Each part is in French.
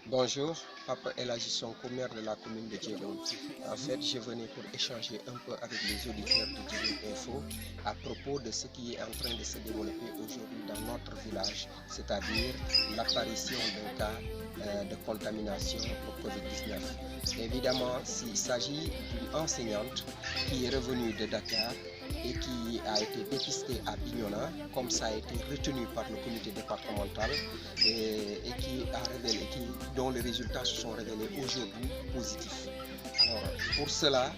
Bonjour, Papa Elhadji Sonko, maire de la commune de Dieguene. En fait, je venais pour échanger un peu avec les auditeurs de Dieguene Info à propos de ce qui est en train de se développer aujourd'hui dans notre village, c'est-à-dire l'apparition d'un cas de contamination au Covid-19. Évidemment, il s'agit d'une enseignante qui est revenue de Dakar et qui a été dépistée à Bignona, comme ça a été retenu par le comité départemental et dont les résultats se sont révélés aujourd'hui positifs. Alors, pour cela,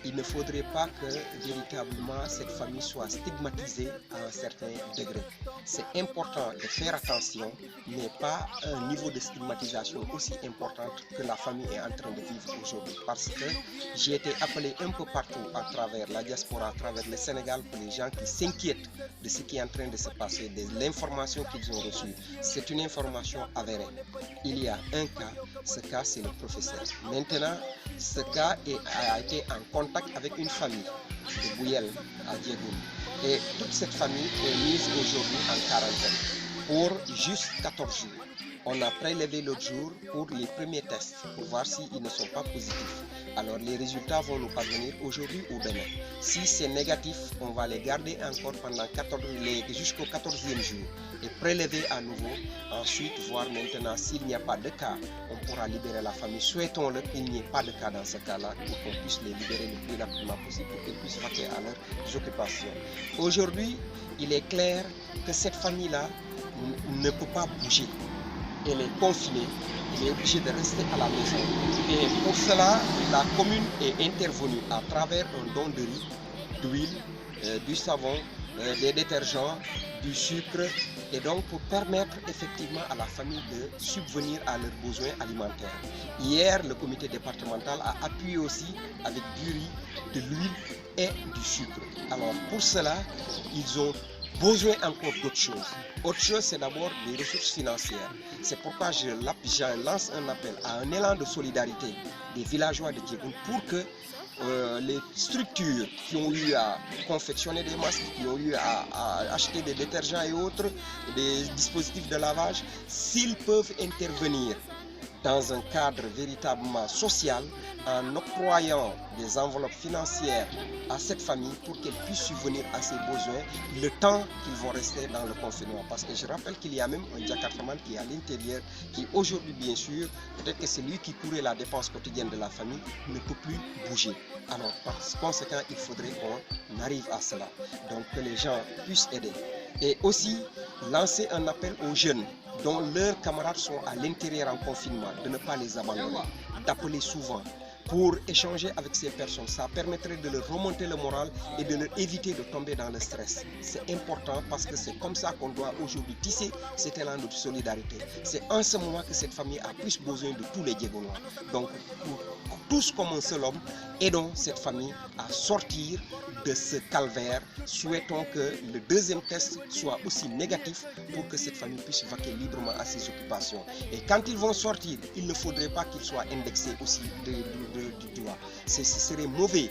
il ne faudrait pas que véritablement cette famille soit stigmatisée à un certain degré. C'est important de faire attention, mais pas un niveau de stigmatisation aussi important que la famille est en train de vivre aujourd'hui. Parce que j'ai été appelé un peu partout à travers la diaspora, à travers le Sénégal, pour les gens qui s'inquiètent de ce qui est en train de se passer, de l'information qu'ils ont reçue. C'est une information avérée. Il y a un cas, ce cas c'est le professeur. Maintenant, ce cas a été en contact avec une famille de Bouyel à Dieguene. Et toute cette famille est mise aujourd'hui en quarantaine pour juste 14 jours. On a prélevé l'autre jour pour les premiers tests pour voir s'ils ne sont pas positifs. Alors les résultats vont nous parvenir aujourd'hui ou demain. Si c'est négatif, on va les garder encore pendant jusqu'au 14e jour et prélever à nouveau. Ensuite, voir maintenant s'il n'y a pas de cas, on pourra libérer la famille. Souhaitons-le qu'il n'y ait pas de cas dans ce cas-là pour qu'on puisse les libérer le plus rapidement possible pour qu'ils puissent vaquer à leurs occupations. Aujourd'hui, il est clair que cette famille-là ne peut pas bouger. Elle est confinée, elle est obligée de rester à la maison. Et pour cela, la commune est intervenue à travers un don de riz, d'huile, du savon, des détergents, du sucre, et donc pour permettre effectivement à la famille de subvenir à leurs besoins alimentaires. Hier, le comité départemental a appuyé aussi avec du riz, de l'huile et du sucre. Alors pour cela, ils ont besoin encore d'autres choses. Autre chose, c'est d'abord des ressources financières. C'est pourquoi je lance un appel à un élan de solidarité des villageois de Dieguene pour que les structures qui ont eu à confectionner des masques, qui ont eu à acheter des détergents et autres, des dispositifs de lavage, s'ils peuvent intervenir dans un cadre véritablement social en octroyant des enveloppes financières à cette famille pour qu'elle puisse subvenir à ses besoins le temps qu'ils vont rester dans le confinement. Parce que je rappelle qu'il y a même un Jakartaman qui est à l'intérieur, qui aujourd'hui bien sûr, peut-être que c'est lui qui courait la dépense quotidienne de la famille, ne peut plus bouger. Alors par conséquent, il faudrait qu'on arrive à cela. Donc que les gens puissent aider. Et aussi lancer un appel aux jeunes dont leurs camarades sont à l'intérieur en confinement, de ne pas les abandonner, d'appeler souvent pour échanger avec ces personnes. Ça permettrait de leur remonter le moral et de leur éviter de tomber dans le stress. C'est important parce que c'est comme ça qu'on doit aujourd'hui tisser cet élan de solidarité. C'est en ce moment que cette famille a plus besoin de tous les Dieguenois. Donc, tous comme un seul homme, aidons cette famille à sortir de ce calvaire. Souhaitons que le deuxième test soit aussi négatif pour que cette famille puisse vaquer librement à ses occupations. Et quand ils vont sortir, il ne faudrait pas qu'ils soient indexés aussi du doigt. Ce serait mauvais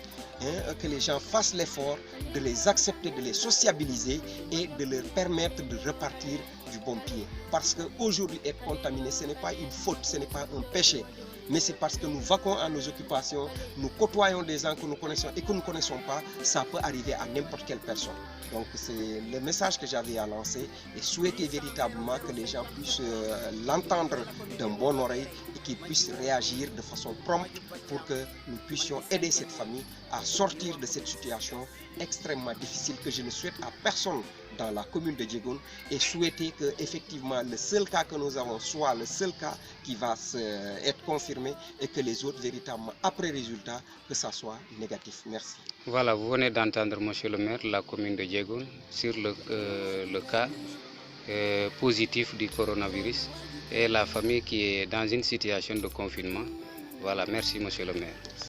que les gens fassent l'effort de les accepter, de les sociabiliser et de leur permettre de repartir du bon pied. Parce qu'aujourd'hui, être contaminé, ce n'est pas une faute, ce n'est pas un péché. Mais c'est parce que nous vaquons à nos occupations, nous côtoyons des gens que nous connaissons et que nous ne connaissons pas, ça peut arriver à n'importe quelle personne. Donc c'est le message que j'avais à lancer et souhaiter véritablement que les gens puissent l'entendre d'un bon oreille et qu'ils puissent réagir de façon prompte pour que nous puissions aider cette famille à sortir de cette situation extrêmement difficile que je ne souhaite à personne dans la commune de Dieguene et souhaiter que effectivement le seul cas que nous avons soit le seul cas qui va être confirmé et que les autres véritablement après résultat que ça soit négatif. Merci. Voilà, vous venez d'entendre monsieur le maire de la commune de Dieguene sur le cas positif du coronavirus et la famille qui est dans une situation de confinement. Voilà, merci monsieur le maire.